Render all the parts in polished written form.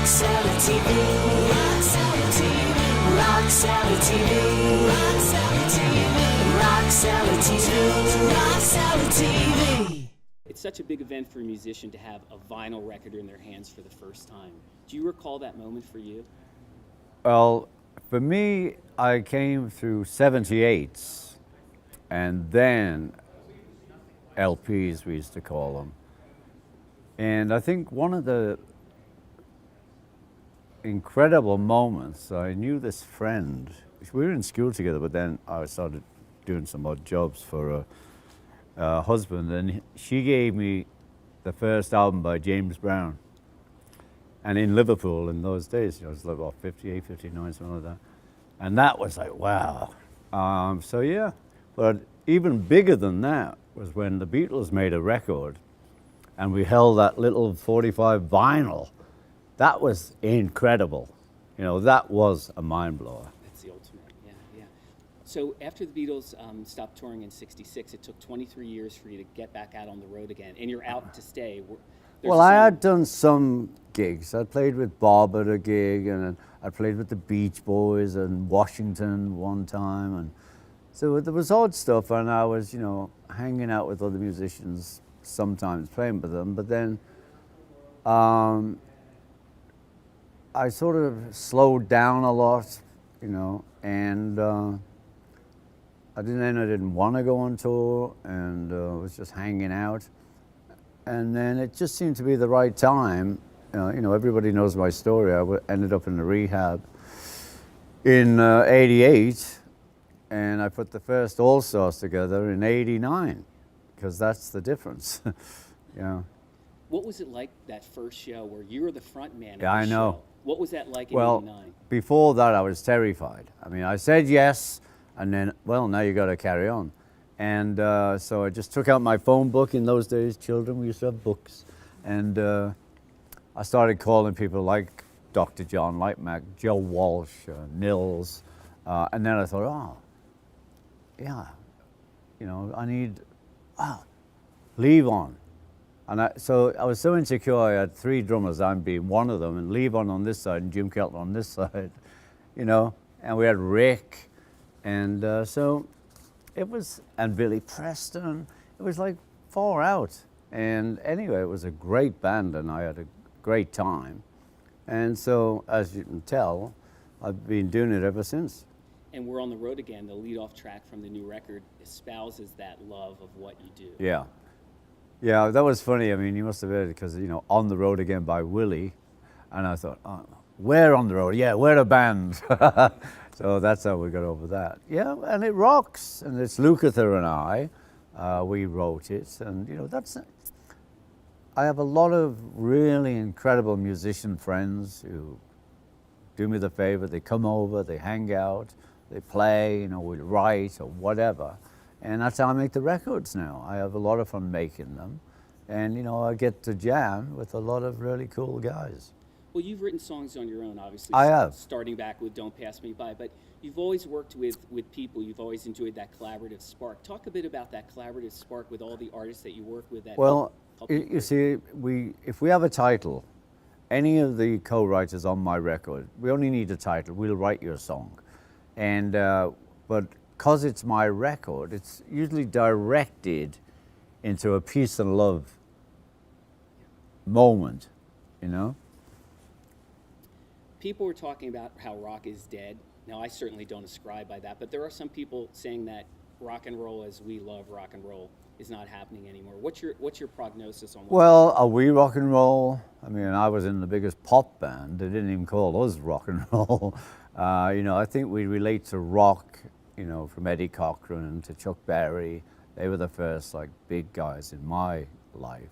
Cellar TV. Rock Cellar TV. Rock Cellar TV. Rock Cellar TV. Rock Cellar TV. Rock Cellar TV. It's such a big event for a musician to have a vinyl record in their hands for the first time. Do you recall that moment for you? Well, for me, I came through 78s and then LPs, we used to call them. And I think one of the incredible moments, I knew this friend. We were in school together, but then I started doing some odd jobs for a husband, and she gave me the first album by James Brown. And in Liverpool in those days, you know, it was like about 58, 59, something like that. And that was like, wow. So yeah, but even bigger than that was when the Beatles made a record and we held that little 45 vinyl. That was incredible. You know, that was a mind blower. That's the ultimate, yeah. So after the Beatles stopped touring in '66, it took 23 years for you to get back out on the road again, and you're out to stay. Well, I had done some gigs. I played with Bob at a gig, and I played with the Beach Boys and Washington one time, and so there was odd stuff, and I was, you know, hanging out with other musicians, sometimes playing with them, but then I sort of slowed down a lot, you know, and I didn't want to go on tour, and was just hanging out. And then it just seemed to be the right time. You know, everybody knows my story. I ended up in the rehab in '88, and I put the first All Stars together in '89, because that's the difference. Yeah. What was it like that first show where you were the front man of Yeah, the I know. show? What was that like in Well, '89? before that, I was terrified. I mean, I said yes, and then, well, now you got to carry on. And so I just took out my phone book. In those days, children, we used to have books. And I started calling people like Dr. John, like Mac, Joe Walsh, Nils. And then I thought, oh, yeah, you know, I need, Levon. And so I was so insecure, I had three drummers, I'm being one of them, and Levon on this side and Jim Kelton on this side, you know, and we had Rick. And so it was, and Billy Preston, it was like far out. And anyway, it was a great band and I had a great time. And so, as you can tell, I've been doing it ever since. And We're on the Road Again, the lead-off track from the new record, espouses that love of what you do. Yeah. Yeah, that was funny. I mean, you must have heard it because, you know, On the Road Again by Willie. And I thought, oh, we're on the road. Yeah, we're a band. So that's how we got over that. Yeah, and it rocks. And it's Lukather and I. We wrote it. And, you know, I have a lot of really incredible musician friends who do me the favor. They come over, they hang out, they play, you know, we write or whatever. And that's how I make the records now. I have a lot of fun making them. And, you know, I get to jam with a lot of really cool guys. Well, you've written songs on your own, obviously. I have. Starting back with Don't Pass Me By, but you've always worked with people. You've always enjoyed that collaborative spark. Talk a bit about that collaborative spark with all the artists that you work with. Well, you see, if we have a title, any of the co-writers on my record, we only need a title. We'll write you a song. And, but because it's my record, it's usually directed into a peace and love moment, you know? People were talking about how rock is dead. Now, I certainly don't ascribe by that, but there are some people saying that rock and roll as we love rock and roll is not happening anymore. What's your prognosis on what? Well, are we rock and roll? I mean, I was in the biggest pop band. They didn't even call us rock and roll. You know, I think we relate to rock, you know, from Eddie Cochran to Chuck Berry. They were the first, like, big guys in my life.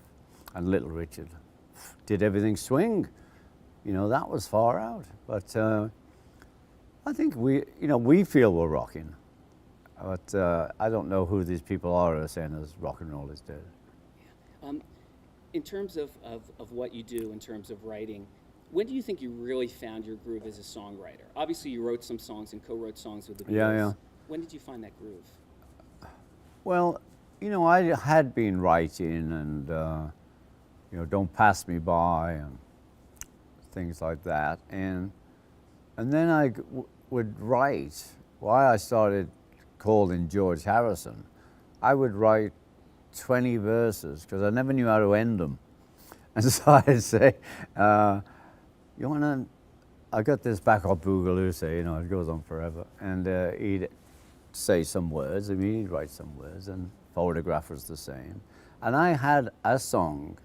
And Little Richard did everything swing. You know, that was far out. But I think we feel we're rocking. But I don't know who these people are who are saying as rock and roll is dead. Yeah. In terms of what you do, in terms of writing, when do you think you really found your groove as a songwriter? Obviously, you wrote some songs and co-wrote songs with the Beatles. Yeah. When did you find that groove? Well, you know, I had been writing and, you know, Don't Pass Me By and things like that. And then I would write. Why I started calling George Harrison, I would write 20 verses because I never knew how to end them. And so I'd say, you want to, I got this back off Boogaloo, say, you know, it goes on forever. And he'd say some words, I mean, he'd write some words, and Photograph was the same. And I had a song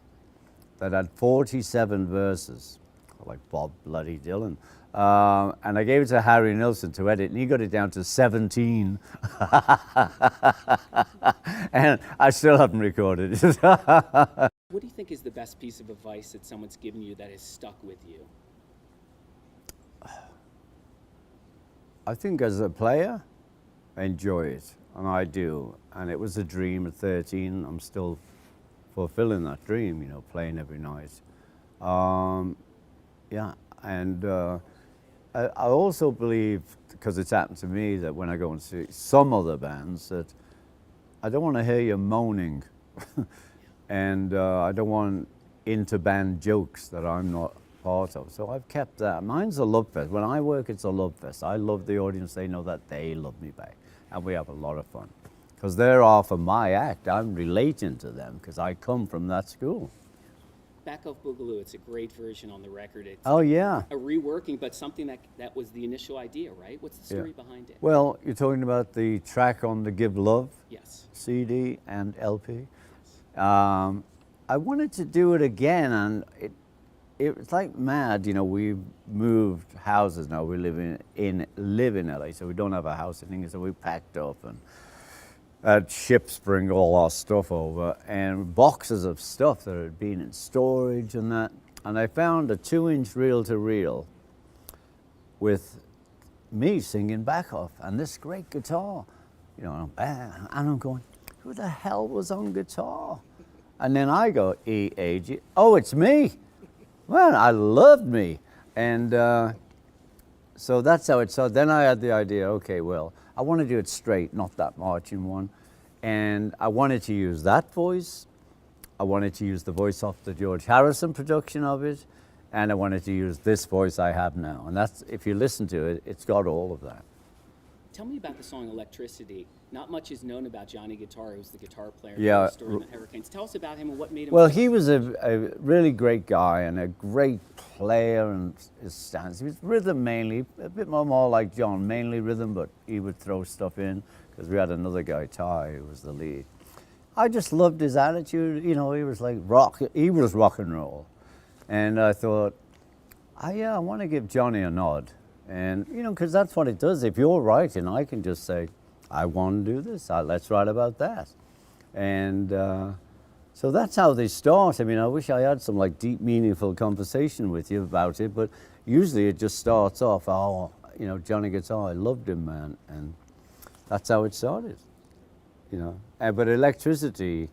that had 47 verses, like Bob Bloody Dylan. And I gave it to Harry Nilsson to edit, and he got it down to 17. And I still haven't recorded it. What do you think is the best piece of advice that someone's given you that has stuck with you? I think as a player, enjoy it, and I do. And it was a dream at 13. I'm still fulfilling that dream, you know, playing every night. Yeah, and I also believe, because it's happened to me, that when I go and see some other bands, that I don't want to hear you moaning. And I don't want inter-band jokes that I'm not part of. So I've kept that. Mine's a love fest. When I work, it's a love fest. I love the audience. They know that they love me back. And we have a lot of fun. Because they're off of my act. I'm relating to them because I come from that school. Back Off Boogaloo, it's a great version on the record. It's Oh, yeah. a reworking, but something that was the initial idea, right? What's the story behind it? Well, you're talking about the track on the Give Love Yes. CD and LP. Yes. I wanted to do it again, and it's like mad. You know, we've moved houses now. We live in LA, so we don't have a house in England. So we packed up and had ships bring all our stuff over, and boxes of stuff that had been in storage and that. And I found a 2-inch reel-to-reel with me singing Back Off and this great guitar, you know, and I'm going, who the hell was on guitar? And then I go, E-A-G, oh, it's me. Well, I loved me. And so that's how it started. Then I had the idea, okay, well, I want to do it straight, not that marching one. And I wanted to use that voice. I wanted to use the voice off the George Harrison production of it. And I wanted to use this voice I have now. And that's, if you listen to it, it's got all of that. Tell me about the song Electricity. Not much is known about Johnny Guitar, who was the guitar player Yeah. in Story of the Hurricanes. Tell us about him and what made him. Well, he was a really great guy and a great player and his stance. He was rhythm mainly, a bit more like John, mainly rhythm, but he would throw stuff in because we had another guy, Ty, who was the lead. I just loved his attitude. You know, he was like rock. He was rock and roll. And I thought, yeah, I want to give Johnny a nod. And, you know, because that's what it does. If you're writing, I can just say, I want to do this. Let's write about that. And so that's how they start. I mean, I wish I had some like deep, meaningful conversation with you about it, but usually it just starts off, oh, you know, Johnny Guitar, I loved him, man. And that's how it started, you know. But Electricity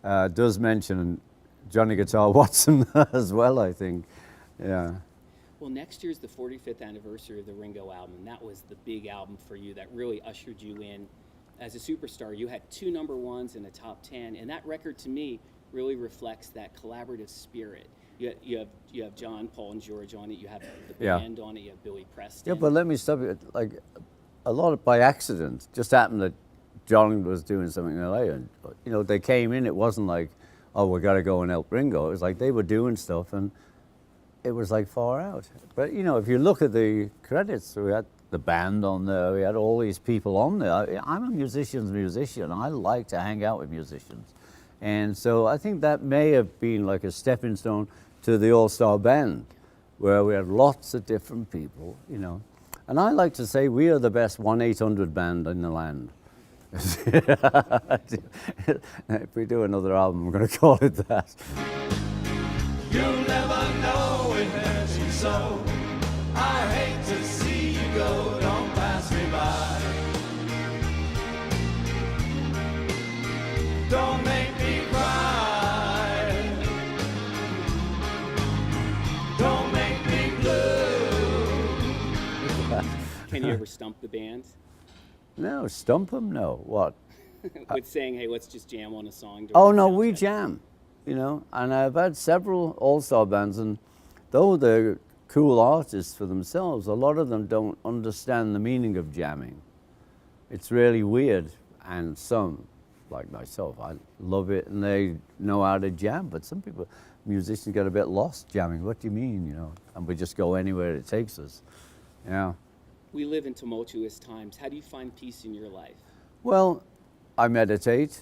does mention Johnny Guitar Watson as well, I think. Yeah. Well, next year's the 45th anniversary of the Ringo album. That was the big album for you that really ushered you in as a superstar. You had 2 number ones and a top 10, and that record to me really reflects that collaborative spirit. You have John, Paul, and George on it. You have the band on it. You have Billy Preston. Yeah, but let me stop you. Like a lot of by accident, just happened that John was doing something in LA, and you know they came in. It wasn't like, oh, we got to go and help Ringo. It was like they were doing stuff and. It was like far out. But you know, if you look at the credits, we had the band on there, we had all these people on there. I'm a musician's musician. I like to hang out with musicians. And so I think that may have been like a stepping stone to the all-star band, where we had lots of different people, you know. And I like to say we are the best 1-800 band in the land. If we do another album, I'm going to call it that. You'll never know it hurts you so. I hate to see you go, don't pass me by. Don't make me cry. Don't make me blue. Can you ever stump the band No, stump them? No. What? with saying, hey, let's just jam on a song? during Oh, the no, sound we check? jam, you know. And I've had several all-star bands, and though they're cool artists for themselves, a lot of them don't understand the meaning of jamming. It's really weird, and some, like myself, I love it and they know how to jam, but some people, musicians, get a bit lost jamming. What do you mean, you know? And we just go anywhere it takes us. Yeah. We live in tumultuous times. How do you find peace in your life? Well, I meditate,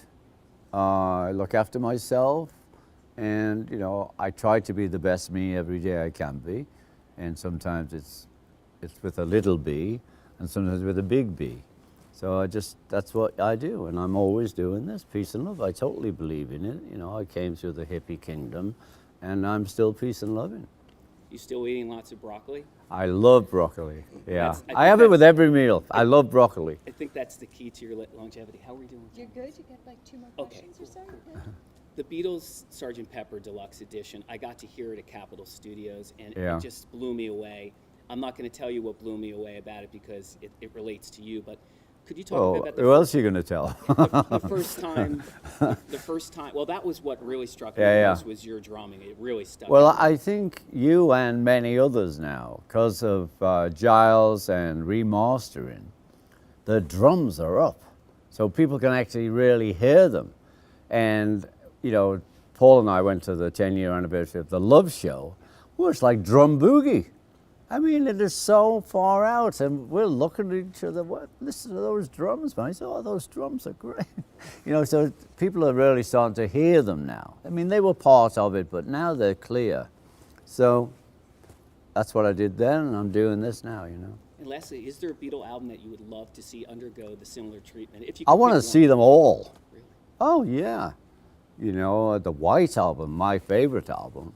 I look after myself, and you know, I try to be the best me every day I can be, and sometimes it's with a little b, and sometimes with a big B. So that's what I do, and I'm always doing this, peace and love. I totally believe in it. You know, I came through the hippie kingdom, and I'm still peace and loving. You still eating lots of broccoli? I love broccoli, yeah. I I have it think with every meal. I love broccoli. I think that's the key to your longevity. How are we doing? You're good. You got like 2 more Okay, questions or cool, so. Yeah. The Beatles Sgt. Pepper Deluxe Edition, I got to hear it at Capitol Studios, and Yeah. it just blew me away. I'm not going to tell you what blew me away about it because it relates to you, but could you talk a Oh, bit about who else are you going to tell? the first time, well, that was what really struck me Yeah. most was your drumming. It really stuck. Well, with me. I think you and many others now, because of Giles and remastering, the drums are up. So people can actually really hear them. And, you know, Paul and I went to the 10-year anniversary of the Love Show. Well, it's like drum boogie. I mean, it is so far out, and we're looking at each other. What? Listen to those drums, man. I said, oh, those drums are great. You know, so people are really starting to hear them now. I mean, they were part of it, but now they're clear. So that's what I did then, and I'm doing this now, you know. And lastly, is there a Beatle album that you would love to see undergo the similar treatment? If you I could want to pick see one. them all. Really? Oh, yeah. You know, the White Album, my favorite album,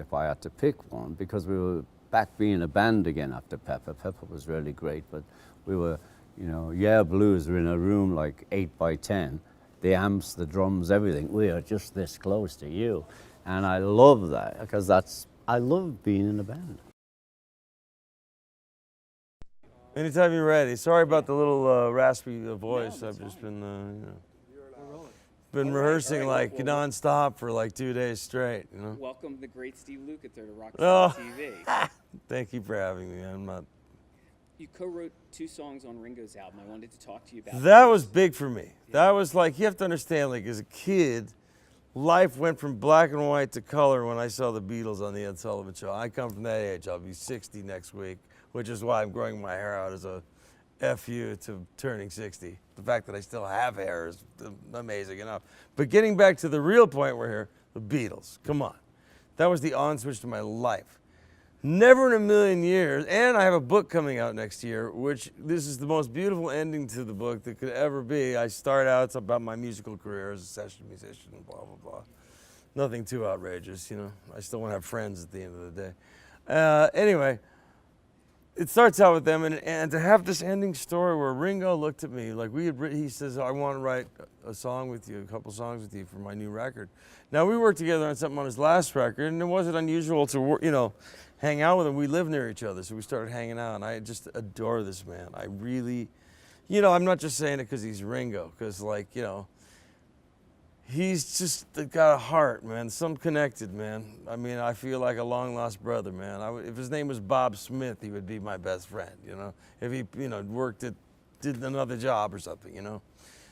if I had to pick one, because we were back being a band again after Pepper. Pepper was really great, but we were, you know, Yeah Blues were in a room like 8 by 10. The amps, the drums, everything. We are just this close to you. And I love that, because I love being in a band. Anytime you're ready. Sorry about the little raspy voice. No, I've that's just fine. been, you know, been rehearsing like nonstop for like 2 days straight. You know. Welcome the great Steve Lukather to Oh. RockCellarTV. Thank you for having me. I'm not. You co-wrote 2 songs on Ringo's album. I wanted to talk to you about That those. was big for me. That was like, you have to understand, like as a kid, life went from black and white to color when I saw the Beatles on the Ed Sullivan Show. I come from that age. I'll be 60 next week, which is why I'm growing my hair out as a FU to turning 60. The fact that I still have hair is amazing enough. But getting back to the real point we're here, the Beatles, come on. That was the on switch to my life. Never in a million years, and I have a book coming out next year, which this is the most beautiful ending to the book that could ever be. I start out, it's about my musical career as a session musician, blah, blah, blah. Nothing too outrageous, you know. I still want to have friends at the end of the day. Anyway, it starts out with them, and to have this ending story where Ringo looked at me, like he says, I want to write a song with you, a couple songs with you for my new record. Now, we worked together on something on his last record, and it wasn't unusual to, you know, hang out with him. We live near each other, so we started hanging out, and I just adore this man. I really, you know, I'm not just saying it because he's Ringo, because, like, you know, he's just got a heart, man. Some connected, man. I mean, I feel like a long-lost brother, man. If his name was Bob Smith, he would be my best friend, you know? If he, you know, did another job or something, you know?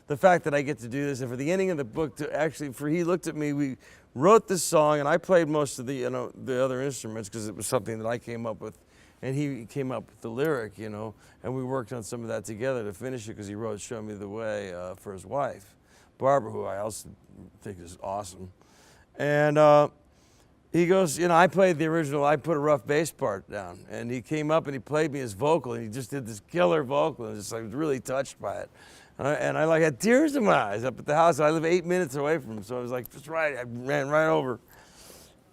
The fact that I get to do this, and for the ending of the book to actually, he looked at me, we wrote this song, and I played most of the, you know, the other instruments because it was something that I came up with, and he came up with the lyric, you know, and we worked on some of that together to finish it because he wrote Show Me the Way for his wife, Barbara, who I also think is awesome. And he goes, you know, I played the original, I put a rough bass part down, and he came up and he played me his vocal, and he just did this killer vocal, and I was really touched by it. And I like had tears in my eyes up at the house. I live 8 minutes away from him, so I was like, just right. I ran right over.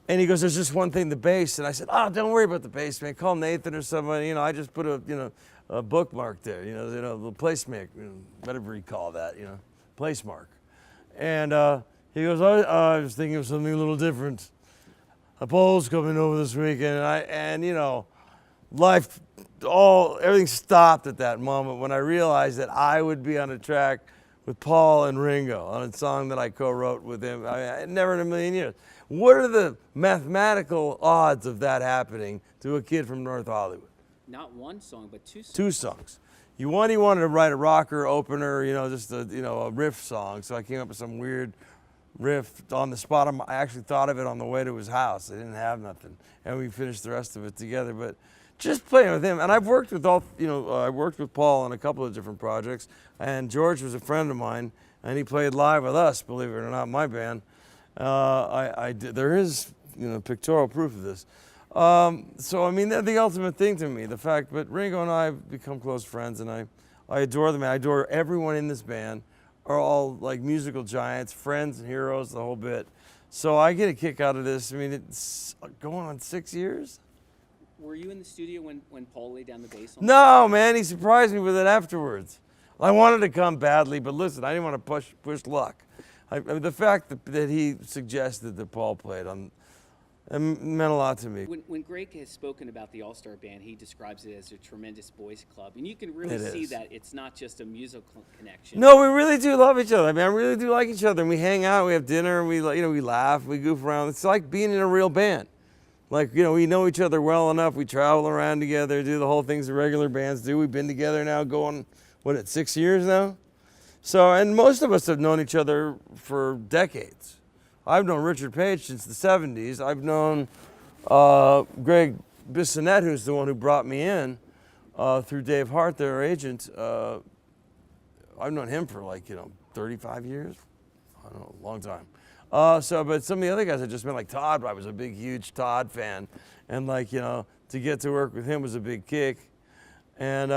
And he goes, there's just one thing, the bass. And I said, oh, don't worry about the bass, man. Call Nathan or somebody. You know, I just put a bookmark there. You know, a little placemark, you know, whatever you call that. You know, place mark. And he goes, I was thinking of something a little different. A Paul's coming over this weekend, and you know, everything stopped at that moment when I realized that I would be on a track with Paul and Ringo on a song that I co-wrote with him. I mean, never in a million years. What are the mathematical odds of that happening to a kid from North Hollywood? Not one song, but two songs. 2 songs. He wanted to write a rocker opener, just a riff song. So I came up with some weird riff on the spot. I actually thought of it on the way to his house. I didn't have nothing, and we finished the rest of it together. But just playing with him, and I've worked with I worked with Paul on a couple of different projects, and George was a friend of mine, and he played live with us. Believe it or not, my band. There is pictorial proof of this. So I mean, they're the ultimate thing to me. The fact, but Ringo and I have become close friends, and I adore them. I adore everyone in this band. Are all like musical giants, friends and heroes, the whole bit. So I get a kick out of this. I mean, it's going on 6 years. Were you in the studio when Paul laid down the bass? No, man, he surprised me with it afterwards. I wanted to come badly, but listen, I didn't want to push luck. The fact that he suggested that Paul played it meant a lot to me. When Greg has spoken about the All-Star Band, he describes it as a tremendous boys club, and you can really It see is. that it's not just a musical connection. No, we really do love each other. I mean, I really do like each other. And we hang out, we have dinner, and we laugh, we goof around. It's like being in a real band. Like, we know each other well enough. We travel around together, do the whole things the regular bands do. We've been together now going, 6 years now? So, and most of us have known each other for decades. I've known Richard Page since the 70s. I've known Greg Bissonette, who's the one who brought me in through Dave Hart, their agent. I've known him for 35 years. I don't know, a long time. But some of the other guys I just met, like Todd. I was a big, huge Todd fan, and to get to work with him was a big kick. And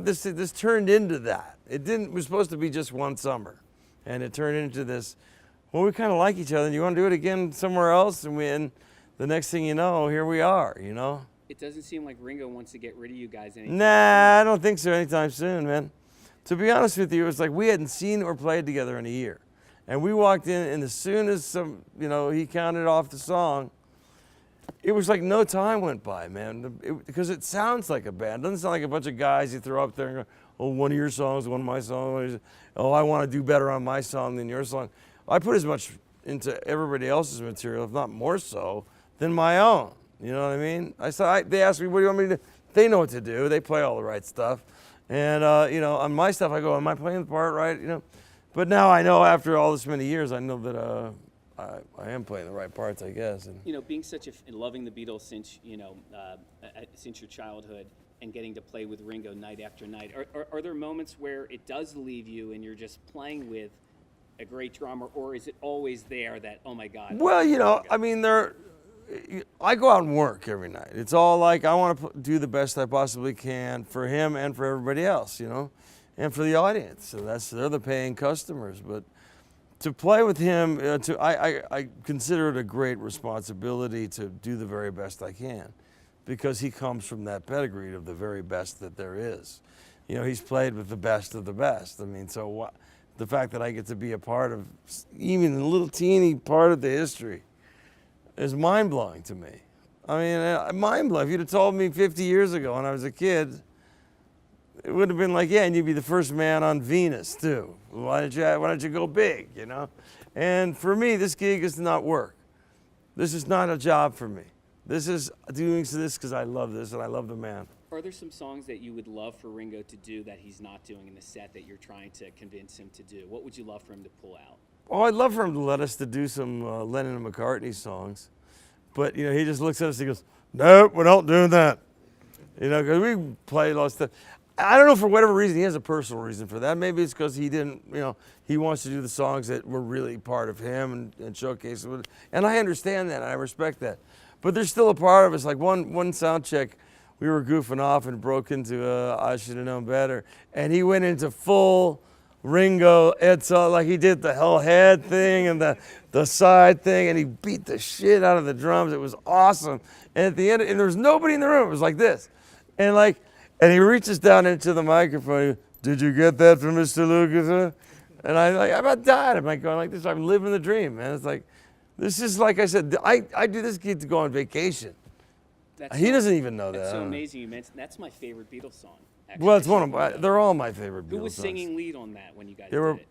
this turned into that. It was supposed to be just one summer, and it turned into this. Well, we kind of like each other, and you want to do it again somewhere else, and the next thing you know, here we are, It doesn't seem like Ringo wants to get rid of you guys anytime Nah, I don't think so anytime soon, man. To be honest with you, it's like we hadn't seen or played together in a year. And we walked in, and as soon as he counted off the song, it was like no time went by, man. Because it sounds like a band. It doesn't sound like a bunch of guys you throw up there and go, oh, one of your songs, one of my songs. Oh, I want to do better on my song than your song. I put as much into everybody else's material, if not more so, than my own. You know what I mean? They asked me, what do you want me to do? They know what to do. They play all the right stuff. And, on my stuff, I go, am I playing the part right? But now I know after all this many years, I know that I am playing the right parts, I guess. And, being and loving the Beatles since since your childhood and getting to play with Ringo night after night, are there moments where it does leave you and you're just playing with a great drummer, or is it always there that, oh my God? Well, I mean, I go out and work every night. It's all like I want to do the best I possibly can for him and for everybody else, and for the audience. So they're the paying customers. But to play with him, I consider it a great responsibility to do the very best I can, because he comes from that pedigree of the very best that there is. He's played with the best of the best. I mean, so what? The fact that I get to be a part of even a little teeny part of the history is mind-blowing to me. I mean, mind-blowing. If you'd have told me 50 years ago when I was a kid, it would have been like, yeah, and you'd be the first man on Venus, too. Why don't you go big, And for me, this gig is not work. This is not a job for me. This is doing this because I love this and I love the man. Are there some songs that you would love for Ringo to do that he's not doing in the set that you're trying to convince him to do? What would you love for him to pull out? Oh, I'd love for him to let us to do some Lennon and McCartney songs. But, he just looks at us and he goes, nope, we're not doing that. Because we played all stuff. I don't know, for whatever reason, he has a personal reason for that. Maybe it's because he didn't, he wants to do the songs that were really part of him and showcase it. And I understand that, and I respect that. But there's still a part of us, like one sound check, we were goofing off and broke into I Should Have Known Better. And he went into full Ringo, like he did the whole head thing and the side thing, and he beat the shit out of the drums. It was awesome. And at the end, and there was nobody in the room. It was like this. And he reaches down into the microphone. Did you get that from Mr. Lucas? And I'm about died. I'm going like this. I'm living the dream, man. It's like, this is, like I said, I do this gig to go on vacation. He doesn't even know that. That's so amazing you mentioned. That's my favorite Beatles song. Actually. Well, it's one of my. They're all my favorite Beatles songs. Who was singing lead on that when you guys They were, did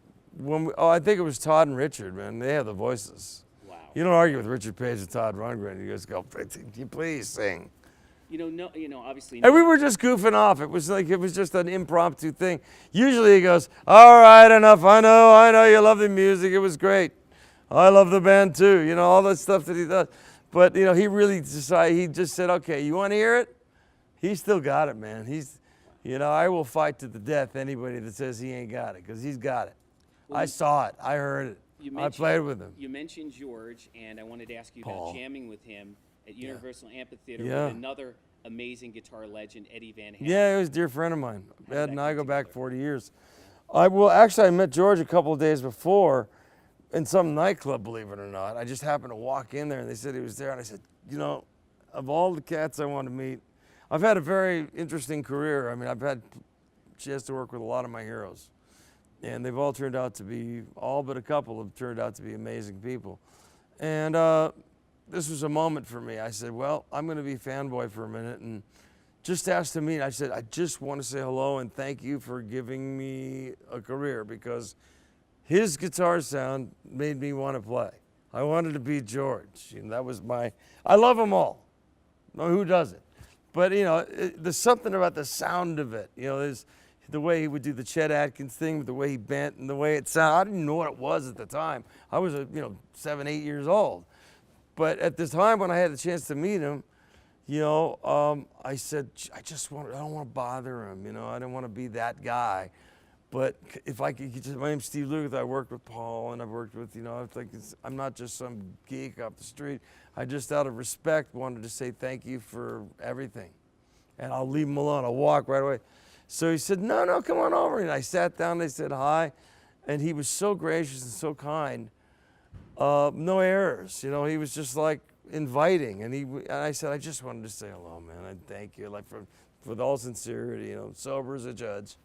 it? I think it was Todd and Richard, man. They have the voices. Wow. You don't argue with Richard Page and Todd Rundgren. You just go, you please sing. Obviously. And we were just goofing off. It was just an impromptu thing. Usually he goes, all right, enough. I know you love the music. It was great. I love the band too. All that stuff that he does. But, he really decided, he just said, okay, you want to hear it? He still got it, man. I will fight to the death anybody that says he ain't got it, because he's got it. Well, I saw it. I heard it. I played with him. You mentioned George, and I wanted to ask you Paul. about jamming with him at Universal Amphitheater Yeah. with another amazing guitar legend, Eddie Van Halen. Yeah, he was a dear friend of mine. How did Ed that and I come go back together? 40 years. I met George a couple of days before in some nightclub, believe it or not. I just happened to walk in there, and they said he was there, and I said, of all the cats I want to meet, I've had a very interesting career. I mean, I've had a chance to work with a lot of my heroes, and they've all turned out to be, all but a couple have turned out to be amazing people. And this was a moment for me. I said, well, I'm going to be fanboy for a minute, and just asked to meet. I said, I just want to say hello and thank you for giving me a career, because his guitar sound made me want to play. I wanted to be George. That was I love them all. No, who doesn't? But, there's something about the sound of it. There's the way he would do the Chet Atkins thing, the way he bent and the way it sounded. I didn't know what it was at the time. I was, 7, 8 years old. But at the time when I had the chance to meet him, I said, I don't want to bother him. I don't want to be that guy. But if I could my name's Steve Lukather. I worked with Paul, and I've worked with, I'm not just some geek off the street. I just, out of respect, wanted to say thank you for everything. And I'll leave him alone. I'll walk right away. So he said, no, come on over. And I sat down, they said hi. And he was so gracious and so kind. No errors. He was just like inviting. And I said, I just wanted to say hello, man. And thank you, with all sincerity, sober as a judge.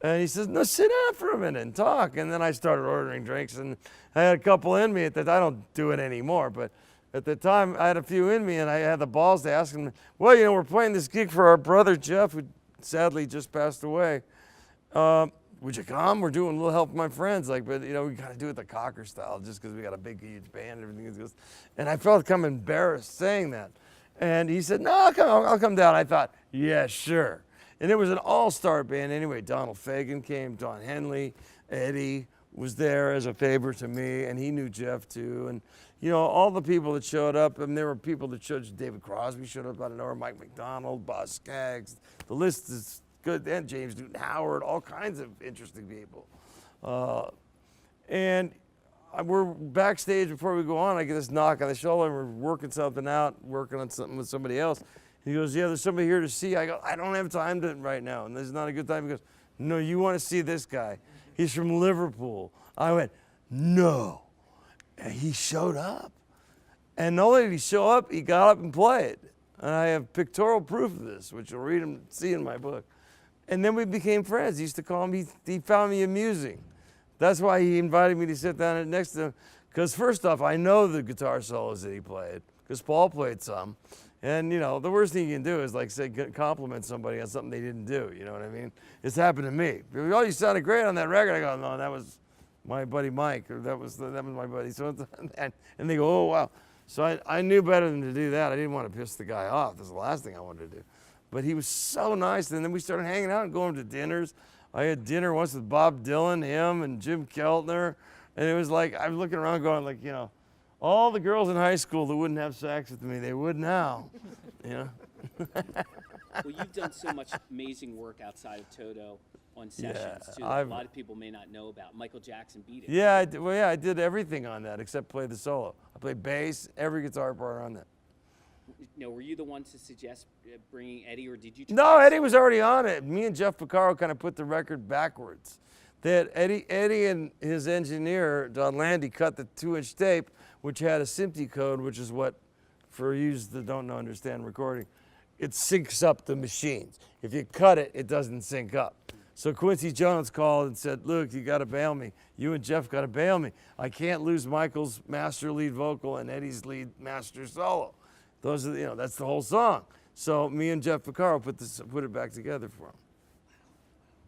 And he says, no, sit down for a minute and talk. And then I started ordering drinks, and I had a couple in me. I don't do it anymore, but at the time I had a few in me, and I had the balls to ask him, well, we're playing this gig for our brother Jeff, who sadly just passed away. Would you come? We're doing a little help for my friends. But we got to do it the Cocker style, just because we got a big, huge band and everything. And I felt kind of embarrassed saying that. And he said, no, I'll come down. I thought, yeah, sure. And it was an all-star band anyway. Donald Fagen came, Don Henley, Eddie was there as a favor to me, and he knew Jeff too. And, all the people that showed up, and there were people that showed, David Crosby showed up out of nowhere, Mike McDonald, Boz Scaggs. The list is good. And James Newton Howard, all kinds of interesting people. And we're backstage before we go on. I get this knock on the shoulder, and we're working something out, working on something with somebody else. He goes, yeah, there's somebody here to see. I go, I don't have time right now, and this is not a good time. He goes, no, you want to see this guy. He's from Liverpool. I went, no. And he showed up. And not only did he show up, he got up and played. And I have pictorial proof of this, which you'll read and see in my book. And then we became friends. He used to call me, he found me amusing. That's why he invited me to sit down next to him. Because first off, I know the guitar solos that he played, because Paul played some. And, the worst thing you can do is, say, compliment somebody on something they didn't do. You know what I mean? It's happened to me. Oh, you sounded great on that record. I go, no, that was my buddy Mike, or that was my buddy. So, and they go, oh, wow. So I knew better than to do that. I didn't want to piss the guy off. That's the last thing I wanted to do. But he was so nice. And then we started hanging out and going to dinners. I had dinner once with Bob Dylan, him, and Jim Keltner. And it was like, I was looking around going, all the girls in high school that wouldn't have sex with me, they would now. Well, you've done so much amazing work outside of Toto on sessions, too, that a lot of people may not know about. Michael Jackson beat it. Yeah, I did everything on that except play the solo. I played bass, every guitar part on that. Were you the one to suggest bringing Eddie, or did you? No, Eddie was already on it. Me and Jeff Porcaro kind of put the record backwards. Eddie and his engineer, Don Landy, cut the 2-inch tape, which had a SMPTE code, which is what, for users that don't understand recording, it syncs up the machines. If you cut it, it doesn't sync up. So Quincy Jones called and said, Luke, you got to bail me. You and Jeff got to bail me. I can't lose Michael's master lead vocal and Eddie's lead master solo. Those are, that's the whole song. So me and Jeff Porcaro put it back together for him.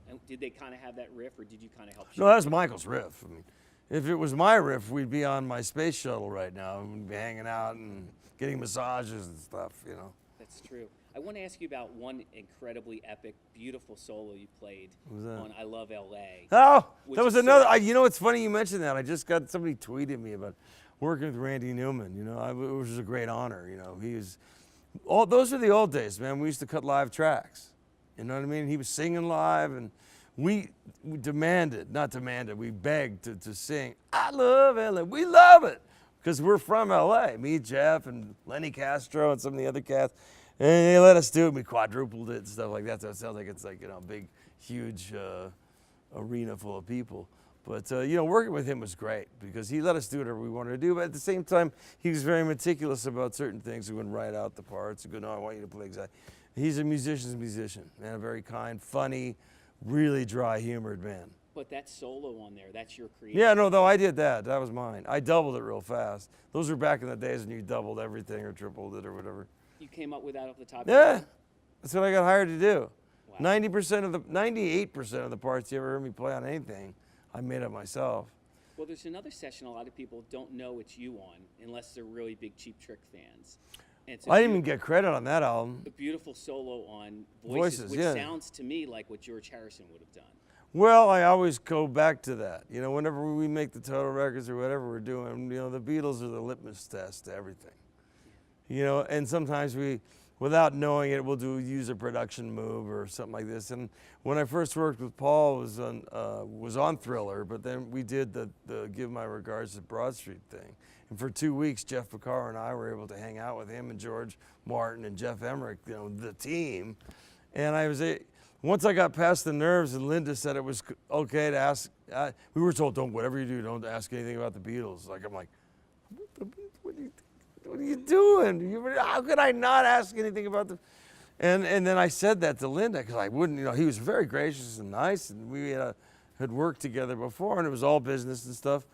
And did they kind of have that riff, or did you kind of help? No, that was Michael's riff. I mean, if it was my riff, we'd be on my space shuttle right now. We'd be hanging out and getting massages and stuff, you know. That's true. I want to ask you about one incredibly epic, beautiful solo you played on I Love L.A. Oh, Which that was is another. so- You know, it's funny you mentioned that. I just got somebody tweeted me about working with Randy Newman. You know, it was a great honor. You know, those are the old days, man. We used to cut live tracks. You know what I mean? He was singing live, and we begged to sing I Love LA. We love it because we're from LA. Me, Jeff, and Lenny Castro, and some of the other cats. And they let us do it. We quadrupled it and stuff like that. So it sounds like it's like, you know, a big, huge arena full of people. But, you know, working with him was great because he let us do whatever we wanted to do. But at the same time, he was very meticulous about certain things. He wouldn't write out the parts. He would go, no, I want you to play exactly. He's a musician's musician, man, a very kind, funny, really dry humored man. But that solo on there, that's your creation. Yeah, no, though I did that. That was mine. I doubled it real fast. Those were back in the days when you doubled everything or tripled it or whatever. You came up with that off the top of Yeah, your head? that's what I got hired to do. Wow. 98% of the parts you ever heard me play on anything, I made up myself. Well, there's another session a lot of people don't know it's you on unless they're really big Cheap Trick fans. And it's I didn't even get credit on that album. a beautiful solo on Voices, which yeah. sounds to me like what George Harrison would have done. Well, I always go back to that. You know, whenever we make the Total Records or whatever we're doing, you know, the Beatles are the litmus test to everything. You know, and sometimes we, without knowing it, we'll use a production move or something like this. And when I first worked with Paul, was on Thriller, but then we did the Give My Regards to Broad Street thing. And for 2 weeks, Jeff Picard and I were able to hang out with him and George Martin and Jeff Emmerich, you know, the team. And once I got past the nerves and Linda said it was okay to ask, we were told, whatever you do, don't ask anything about the Beatles. Like, I'm like, what are you doing? How could I not ask anything about the... And then I said that to Linda because I wouldn't, you know, he was very gracious and nice, and we had worked together before, and it was all business and stuff.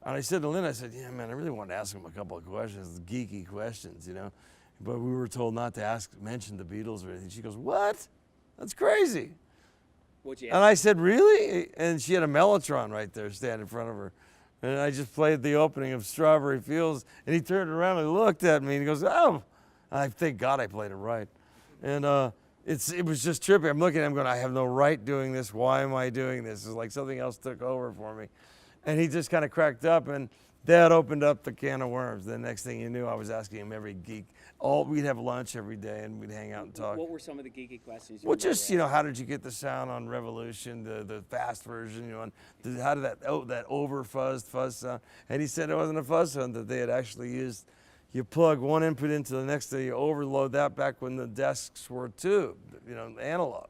And I said to Linda, I said, yeah, man, I really wanted to ask him a couple of questions, geeky questions, you know. But we were told not to mention the Beatles or anything. She goes, what? That's crazy. What'd you And ask? I said, really? And she had a Mellotron right there standing in front of her. And I just played the opening of Strawberry Fields, and he turned around and looked at me, and he goes, oh. And I thank God I played it right. And it was just trippy. I'm looking at him going, I have no right doing this. Why am I doing this? It's like something else took over for me. And he just kind of cracked up, and that opened up the can of worms. The next thing you knew, I was asking him every geek. We'd have lunch every day, and we'd hang out and talk. What were some of the geeky questions? Well, just, you know, how did you get the sound on Revolution, the fast version, you know, and how did that over fuzz sound? And he said it wasn't a fuzz sound, that they had actually used, you plug one input into the next, you overload that back when the desks were tube, you know, analog.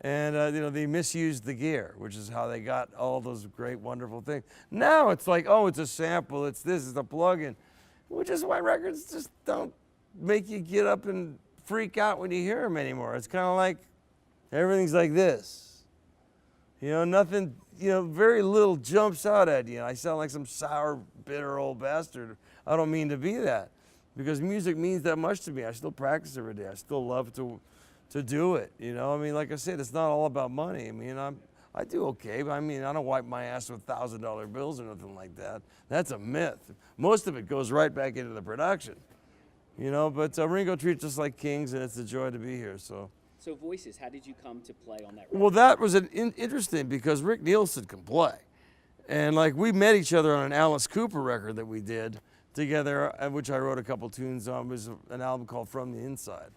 And, you know, they misused the gear, which is how they got all those great, wonderful things. Now it's like, oh, it's a sample, it's this, it's a plug-in. Which is why records just don't make you get up and freak out when you hear them anymore. It's kind of like everything's like this. You know, nothing, you know, very little jumps out at you. I sound like some sour, bitter old bastard. I don't mean to be that because music means that much to me. I still practice every day. I still love to do it. You know, I mean, like I said, it's not all about money. I mean, I do okay, but I mean, I don't wipe my ass with $1,000 bills or nothing like that. That's a myth. Most of it goes right back into the production. You know, but Ringo treats us like kings, and it's a joy to be here. So Voices, how did you come to play on that record? well, that was interesting because Rick Nielsen can play. And like we met each other on an Alice Cooper record that we did together, which I wrote a couple tunes on. It was an album called From the Inside.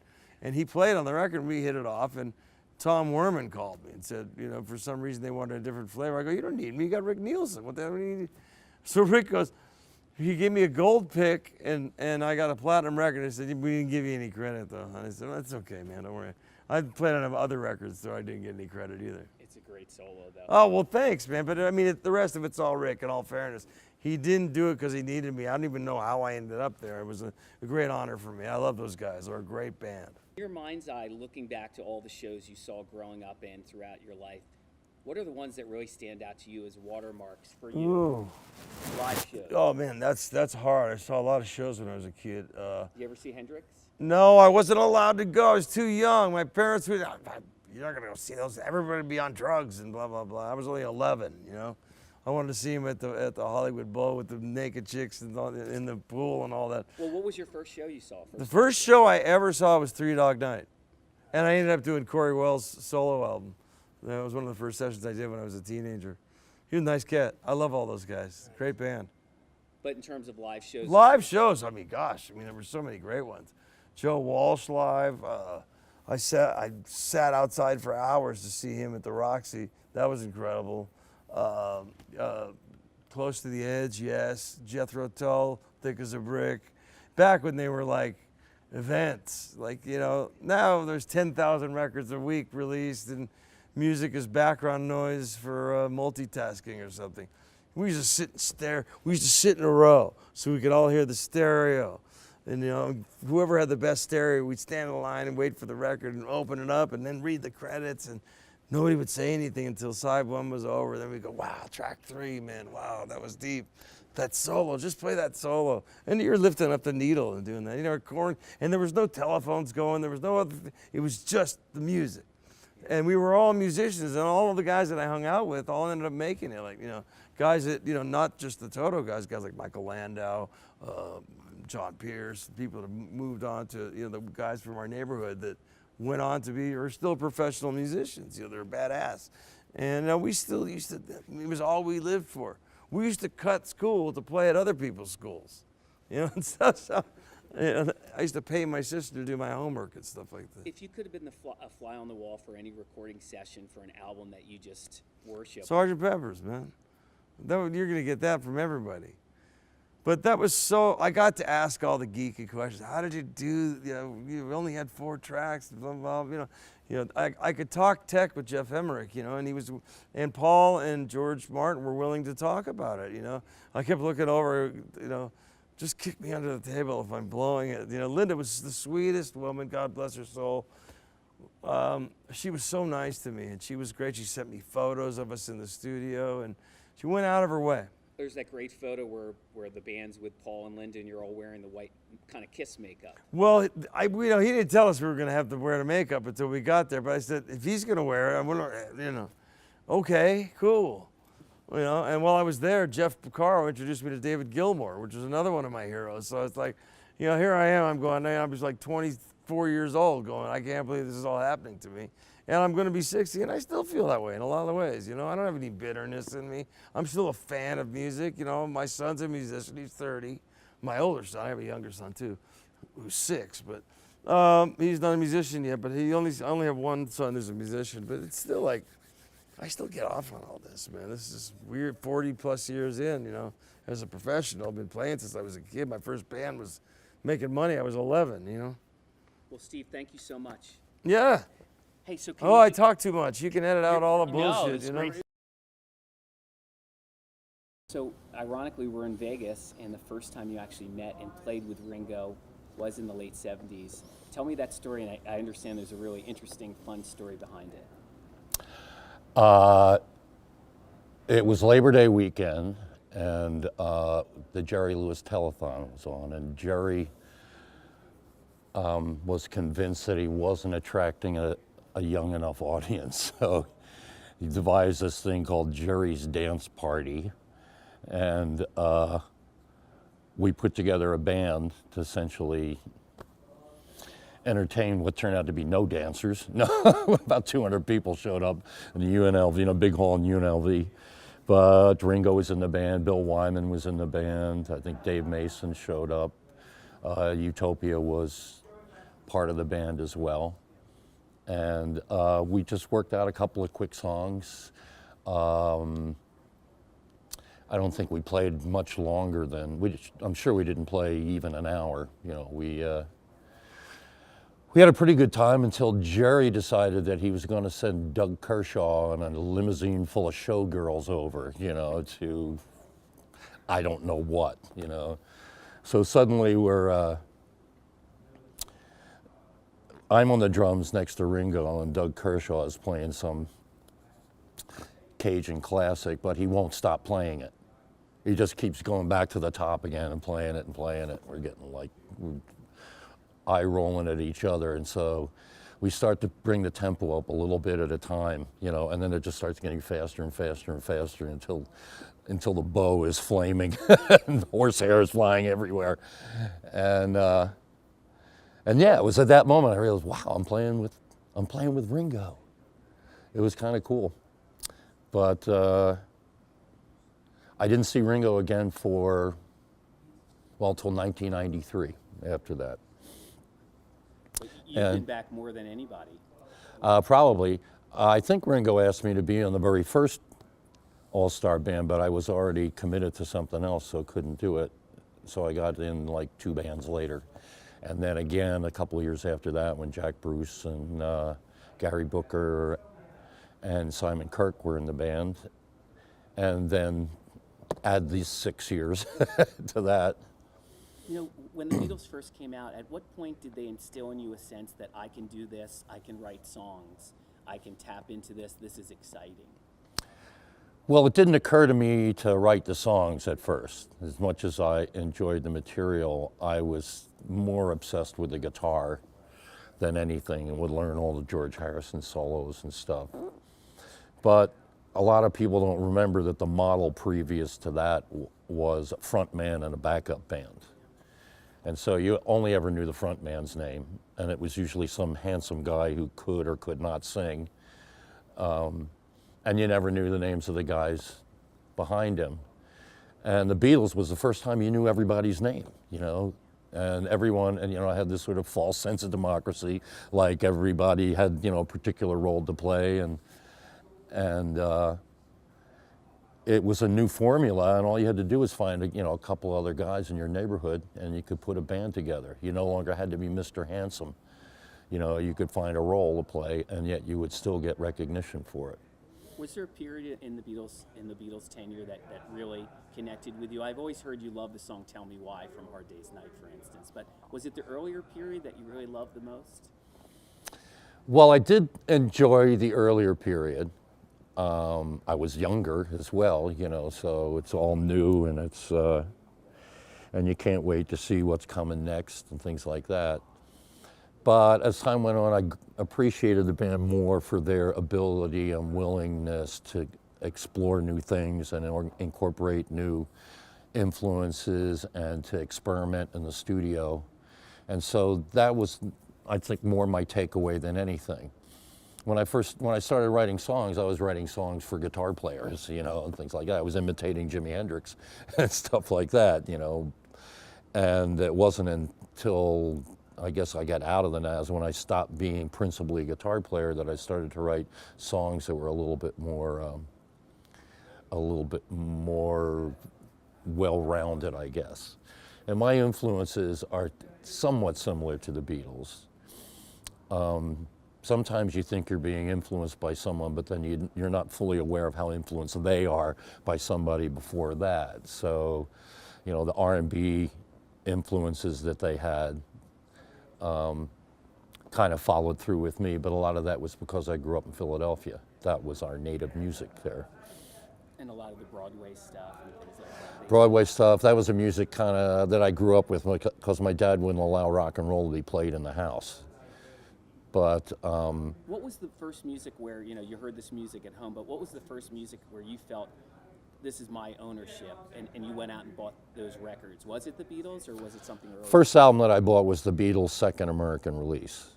And he played on the record, and we hit it off. And Tom Werman called me and said, you know, for some reason they wanted a different flavor. I go, you don't need me, you got Rick Nielsen. What the hell do you need? So Rick goes, he gave me a gold pick, and I got a platinum record. He said, we didn't give you any credit, though. And I said, well, that's okay, man, don't worry. I played on other records, so I didn't get any credit either. It's a great solo, though. Oh, well, thanks, man. But I mean, the rest of it's all Rick, in all fairness. He didn't do it because he needed me. I don't even know how I ended up there. It was a great honor for me. I love those guys. They're a great band. In your mind's eye, looking back to all the shows you saw growing up and throughout your life, what are the ones that really stand out to you as watermarks for you? Ooh. Live shows. Oh, man, that's hard. I saw a lot of shows when I was a kid. You ever see Hendrix? No, I wasn't allowed to go. I was too young. My parents would, you're not going to go see those. Everybody would be on drugs and blah, blah, blah. I was only 11, you know. I wanted to see him at the Hollywood Bowl with the naked chicks in the pool and all that. Well, what was your first show you saw? The first show I ever saw was Three Dog Night. And I ended up doing Corey Wells' solo album. That was one of the first sessions I did when I was a teenager. He was a nice cat. I love all those guys. Great band. But in terms of live shows? Live shows, I mean, gosh, there were so many great ones. Joe Walsh live. I sat outside for hours to see him at the Roxy. That was incredible. Close to the Edge, yes. Jethro Tull, Thick as a Brick. Back when they were like events, like, now there's 10,000 records a week released and music is background noise for multitasking or something. We used to sit and stare. We used to sit in a row so we could all hear the stereo. And whoever had the best stereo, we'd stand in line and wait for the record and open it up and then read the credits, and nobody would say anything until side one was over. Then we'd go, wow, track 3, man, wow, that was deep. That solo, just play that solo. And you're lifting up the needle and doing that. And there was no telephones going, there was no other it was just the music. And we were all musicians, and all of the guys that I hung out with all ended up making it. Like, guys that, not just the Toto guys like Michael Landau, John Pierce, people that moved on to, the guys from our neighborhood that went on to be, or still professional musicians. They're badass. And we still used to, it was all we lived for. We used to cut school to play at other people's schools. And stuff. So, I used to pay my sister to do my homework and stuff like that. If you could have been a fly on the wall for any recording session for an album that you just worship. Sgt. Pepper's, man. You're going to get that from everybody. But that was so, I got to ask all the geeky questions. How did you do, you only had 4 tracks, blah, blah, blah. I could talk tech with Jeff Emmerich, and Paul and George Martin were willing to talk about it, I kept looking over, just kick me under the table if I'm blowing it. Linda was the sweetest woman, God bless her soul. She was so nice to me, and she was great. She sent me photos of us in the studio, and she went out of her way. There's that great photo where the band's with Paul and Linda and you're all wearing the white kind of Kiss makeup. Well, he didn't tell us we were going to have to wear the makeup until we got there. But I said, if he's going to wear it, I'm going to, okay, cool. And while I was there, Jeff Porcaro introduced me to David Gilmour, which was another one of my heroes. So it's like, here I am. I was like 24 years old going, I can't believe this is all happening to me. And I'm going to be 60, and I still feel that way in a lot of ways. I don't have any bitterness in me. I'm still a fan of music. My son's a musician. He's 30. My older son, I have a younger son too, who's 6, but he's not a musician yet. But I only have one son who's a musician. But it's still like, I still get off on all this, man. This is weird. 40 plus years in, as a professional, I've been playing since I was a kid. My first band was making money. I was 11. Well, Steve, thank you so much. Yeah. Hey, so I talk too much. You can edit out all the bullshit, great. So, ironically, we're in Vegas, and the first time you actually met and played with Ringo was in the late 70s. Tell me that story, and I understand there's a really interesting, fun story behind it. It was Labor Day weekend, and the Jerry Lewis telethon was on, and Jerry was convinced that he wasn't attracting a young enough audience, so he devised this thing called Jerry's Dance Party, and we put together a band to essentially entertain what turned out to be no dancers. No, about 200 people showed up in the UNLV, big hall in UNLV. But Ringo was in the band, Bill Wyman was in the band, I think Dave Mason showed up. Utopia was part of the band as well. And we just worked out a couple of quick songs. I don't think we played much longer than, I'm sure we didn't play even an hour. We had a pretty good time until Jerry decided that he was going to send Doug Kershaw on a limousine full of showgirls over, to I don't know what, So suddenly I'm on the drums next to Ringo, and Doug Kershaw is playing some Cajun classic, but he won't stop playing it. He just keeps going back to the top again and playing it and playing it. We're getting we're eye rolling at each other, and so we start to bring the tempo up a little bit at a time, and then it just starts getting faster and faster and faster until until the bow is flaming and horsehair is flying everywhere. And yeah, it was at that moment I realized, wow, I'm playing with Ringo. It was kind of cool. But I didn't see Ringo again for, well, till 1993 after that. You've been back more than anybody. Probably. I think Ringo asked me to be on the very first All-Star band, but I was already committed to something else, so couldn't do it. So I got in like 2 bands later. And then again, a couple of years after that, when Jack Bruce and Gary Booker and Simon Kirke were in the band. And then add these 6 years to that. You know, when the Beatles first came out, at what point did they instill in you a sense that I can do this, I can write songs, I can tap into this is exciting? Well, it didn't occur to me to write the songs at first. As much as I enjoyed the material, I was more obsessed with the guitar than anything and would learn all the George Harrison solos and stuff. But a lot of people don't remember that the model previous to that was a front man and a backup band. And so you only ever knew the front man's name, and it was usually some handsome guy who could or could not sing. And you never knew the names of the guys behind him. And the Beatles was the first time you knew everybody's name, you know, and everyone, and you know, I had this sort of false sense of democracy, like everybody had, you know, a particular role to play, and it was a new formula, and all you had to do was find a couple other guys in your neighborhood, and you could put a band together. You no longer had to be Mr. Handsome. You know, you could find a role to play, and yet you would still get recognition for it. Was there a period in the Beatles tenure that really connected with you? I've always heard you love the song "Tell Me Why" from Hard Day's Night, for instance. But was it the earlier period that you really loved the most? Well, I did enjoy the earlier period. I was younger as well, you know, so it's all new, and it's and you can't wait to see what's coming next and things like that. But as time went on, I appreciated the band more for their ability and willingness to explore new things and incorporate new influences and to experiment in the studio. And so that was, I think, more my takeaway than anything. When I started writing songs, I was writing songs for guitar players, you know, and things like that. I was imitating Jimi Hendrix and stuff like that, you know. And it wasn't until I guess I got out of the Nas when I stopped being principally a guitar player that I started to write songs that were a little bit more well-rounded, I guess. And my influences are somewhat similar to the Beatles. Sometimes you think you're being influenced by someone, but then you're not fully aware of how influenced they are by somebody before that. So, you know, the R&B influences that they had kind of followed through with me, but a lot of that was because I grew up in Philadelphia. That was our native music there. And a lot of the Broadway stuff and things like that. Broadway stuff, that was a music kind of that I grew up with because my dad wouldn't allow rock and roll to be played in the house. But what was the first music where, you know, you heard this music at home, but what was the first music where you felt this is my ownership, and you went out and bought those records? Was it the Beatles or was it something earlier? First album that I bought was the Beatles' second American release,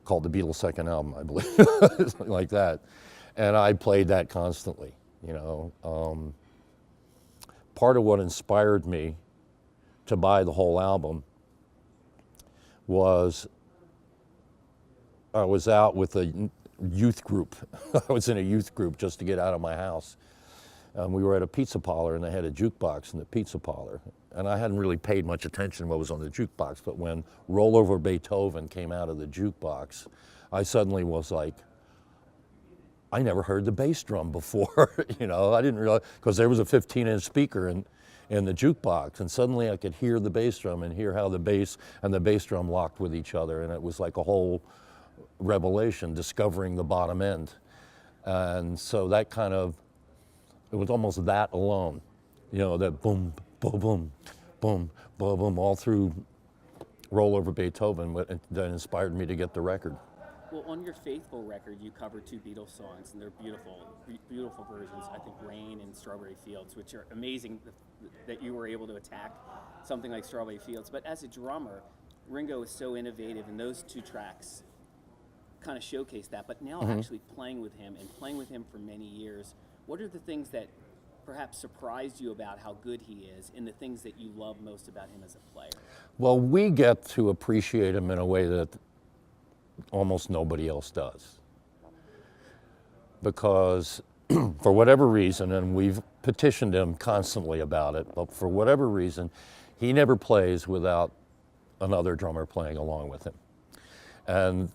called the Beatles' second album, I believe, something like that. And I played that constantly, you know. Part of what inspired me to buy the whole album was I was out with a youth group. I was in a youth group just to get out of my house. We were at a pizza parlor, and they had a jukebox in the pizza parlor. And I hadn't really paid much attention to what was on the jukebox, but when Roll Over Beethoven came out of the jukebox, I suddenly was like, I never heard the bass drum before. You know, I didn't realize, because there was a 15-inch speaker in the jukebox, and suddenly I could hear the bass drum and hear how the bass and the bass drum locked with each other, and it was like a whole revelation, discovering the bottom end. And so that kind of, it was almost that alone, you know, that boom, boom, boom, boom, boom, boom, all through Roll Over Beethoven that inspired me to get the record. Well, on your Faithful record, you covered 2 Beatles songs, and they're beautiful, beautiful versions. I think Rain and Strawberry Fields, which are amazing that you were able to attack something like Strawberry Fields. But as a drummer, Ringo is so innovative, and those 2 tracks kind of showcase that. But now actually playing with him and playing with him for many years, what are the things that perhaps surprised you about how good he is, and the things that you love most about him as a player? Well, we get to appreciate him in a way that almost nobody else does. Because for whatever reason, and we've petitioned him constantly about it, but for whatever reason, he never plays without another drummer playing along with him. And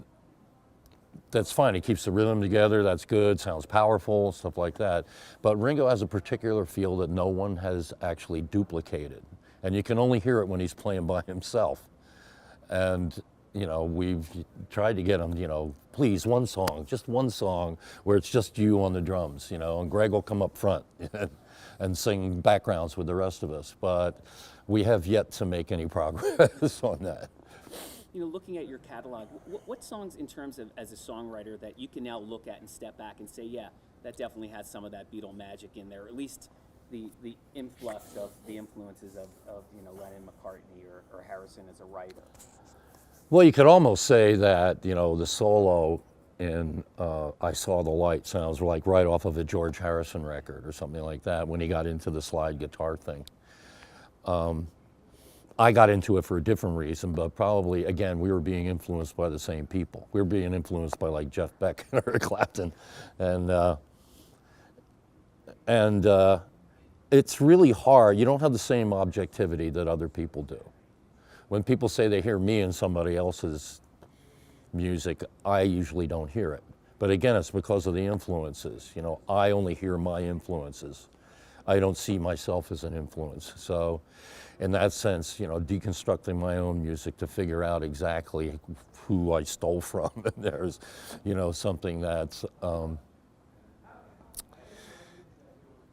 that's fine, he keeps the rhythm together, that's good, sounds powerful, stuff like that. But Ringo has a particular feel that no one has actually duplicated. And you can only hear it when he's playing by himself. And you know, we've tried to get him, you know, please, just one song where it's just you on the drums, you know, and Greg will come up front and sing backgrounds with the rest of us. But we have yet to make any progress on that. You know, looking at your catalog, what songs in terms of as a songwriter that you can now look at and step back and say, yeah, that definitely has some of that Beatle magic in there, or at least the influx of the influences of you know, Lennon, McCartney, or Harrison as a writer? Well, you could almost say that, you know, the solo in I Saw the Light sounds like right off of a George Harrison record or something like that when he got into the slide guitar thing. I got into it for a different reason, but probably, again, we were being influenced by the same people. We were being influenced by like Jeff Beck and Eric Clapton. And it's really hard. You don't have the same objectivity that other people do. When people say they hear me in somebody else's music, I usually don't hear it. But again, it's because of the influences. You know, I only hear my influences. I don't see myself as an influence. So in that sense, you know, deconstructing my own music to figure out exactly who I stole from, and there's, you know, something that's,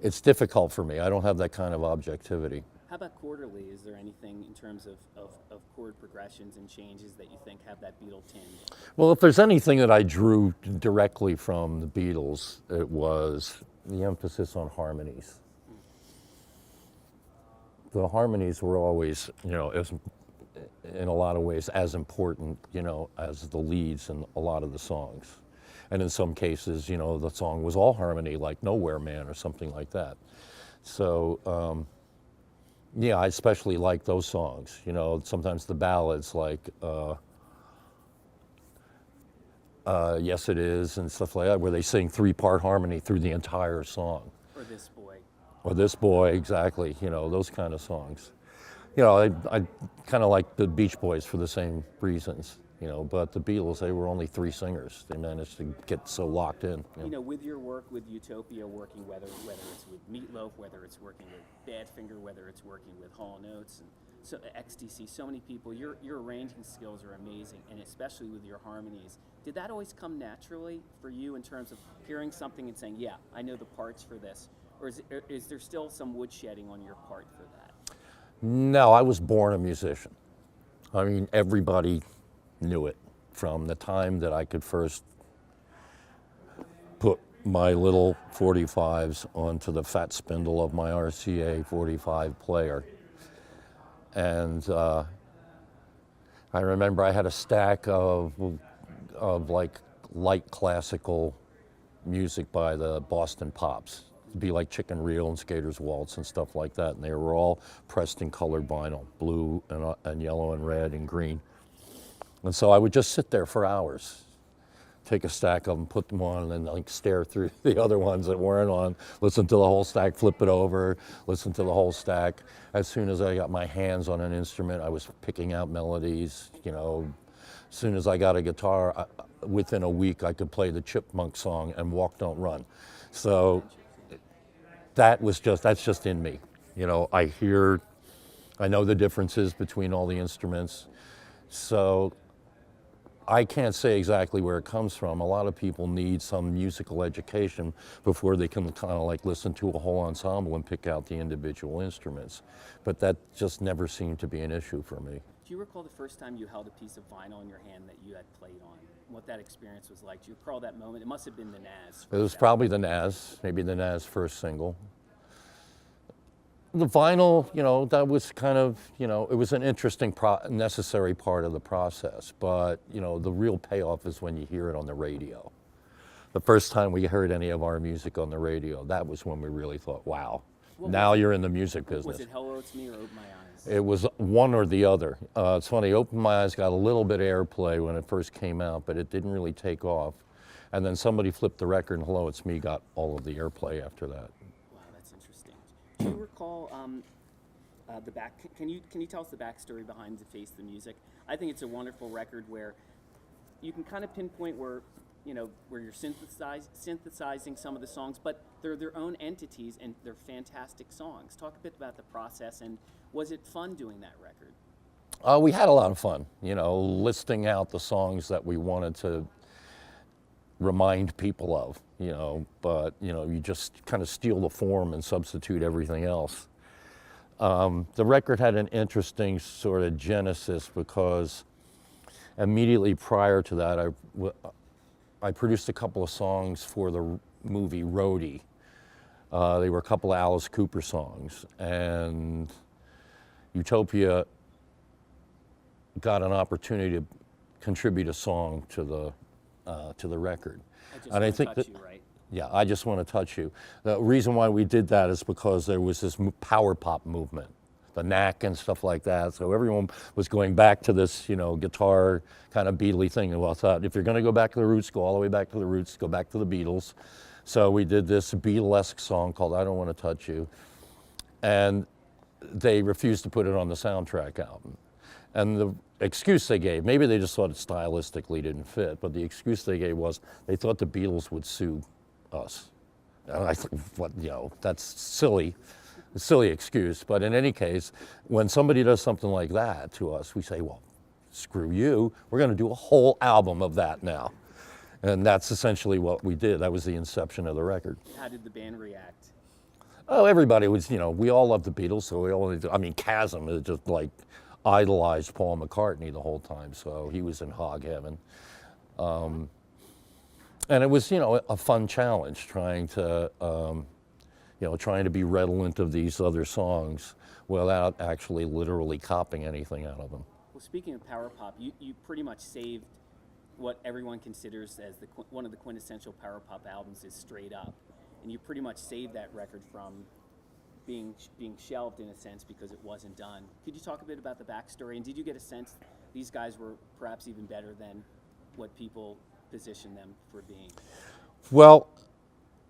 it's difficult for me. I don't have that kind of objectivity. How about quarterly? Is there anything in terms of chord progressions and changes that you think have that Beatle tinge? Well, if there's anything that I drew directly from the Beatles, it was the emphasis on harmonies. The harmonies were always, you know, in a lot of ways as important, you know, as the leads in a lot of the songs. And in some cases, you know, the song was all harmony, like Nowhere Man or something like that. So, yeah, I especially like those songs. You know, sometimes the ballads like Yes It Is and stuff like that, where they sing 3-part harmony through the entire song. Or This Boy. Or This Boy, exactly. You know, those kind of songs. You know, I kind of like the Beach Boys for the same reasons. You know, but the Beatles, they were only 3 singers. They managed to get so locked in. You know, with your work with Utopia, working whether it's with Meatloaf, whether it's working with Badfinger, whether it's working with Hall & Oates, and so XTC, so many people, your arranging skills are amazing, and especially with your harmonies. Did that always come naturally for you in terms of hearing something and saying, yeah, I know the parts for this? Or is there still some woodshedding on your part for that? No, I was born a musician. I mean, everybody knew it from the time that I could first put my little 45s onto the fat spindle of my RCA 45 player. And I remember I had a stack of like light classical music by the Boston Pops. It'd be like Chicken Reel and Skater's Waltz and stuff like that. And they were all pressed in colored vinyl, blue and yellow and red and green. And so I would just sit there for hours, take a stack of them, put them on, and then like stare through the other ones that weren't on, listen to the whole stack, flip it over, listen to the whole stack. As soon as I got my hands on an instrument, I was picking out melodies, you know. As soon as I got a guitar, within a week I could play the Chipmunk song and Walk Don't Run. So that's just in me. You know, I know the differences between all the instruments. So I can't say exactly where it comes from. A lot of people need some musical education before they can kind of like listen to a whole ensemble and pick out the individual instruments. But that just never seemed to be an issue for me. Do you recall the first time you held a piece of vinyl in your hand that you had played on? What that experience was like? Do you recall that moment? It must have been the Nas. It was probably the Nas, maybe the Nas first single. The vinyl, you know, that was kind of, you know, it was an interesting, necessary part of the process. But, you know, the real payoff is when you hear it on the radio. The first time we heard any of our music on the radio, that was when we really thought, wow, now you're in the music business. Was it Hello, It's Me or Open My Eyes? It was one or the other. It's funny, Open My Eyes got a little bit of airplay when it first came out, but it didn't really take off. And then somebody flipped the record and Hello, It's Me got all of the airplay after that. Wow, that's interesting. Do you recall the back? Can you tell us the backstory behind the Face the Music? I think it's a wonderful record where you can kind of pinpoint where you're synthesizing some of the songs, but they're their own entities and they're fantastic songs. Talk a bit about the process, and was it fun doing that record? We had a lot of fun, you know, listing out the songs that we wanted to remind people of, you know, but, you know, you just kind of steal the form and substitute everything else. The record had an interesting sort of genesis because immediately prior to that, I produced a couple of songs for the movie Roadie. They were a couple of Alice Cooper songs, and Utopia got an opportunity to contribute a song to the record. I think that, right? Yeah, I Just Want to Touch You. The reason why we did that is because there was this power pop movement, the knack and stuff like that. So everyone was going back to this, you know, guitar kind of Beatley thing. And I thought, if you're going to go back to the roots, go all the way back to the roots, go back to the Beatles. So we did this Beatlesque song called I Don't Want to Touch You. And they refused to put it on the soundtrack album. And the excuse they gave, maybe they just thought it stylistically didn't fit, but the excuse they gave was they thought the Beatles would sue us. And I thought, what, you know, that's silly, a silly excuse. But in any case, when somebody does something like that to us, we say, well, screw you, we're going to do a whole album of that now. And that's essentially what we did. That was the inception of the record. How did the band react? Oh, everybody was, you know, we all loved the Beatles, so we all, I mean, Chasm is just like idolized Paul McCartney the whole time, so he was in hog heaven. And it was, you know, a fun challenge trying to, trying to be redolent of these other songs without actually literally copying anything out of them. Well, speaking of power pop, you pretty much saved what everyone considers as one of the quintessential power pop albums is Straight Up. And you pretty much saved that record from being shelved in a sense because it wasn't done. Could you talk a bit about the backstory? And did you get a sense these guys were perhaps even better than what people position them for being? Well,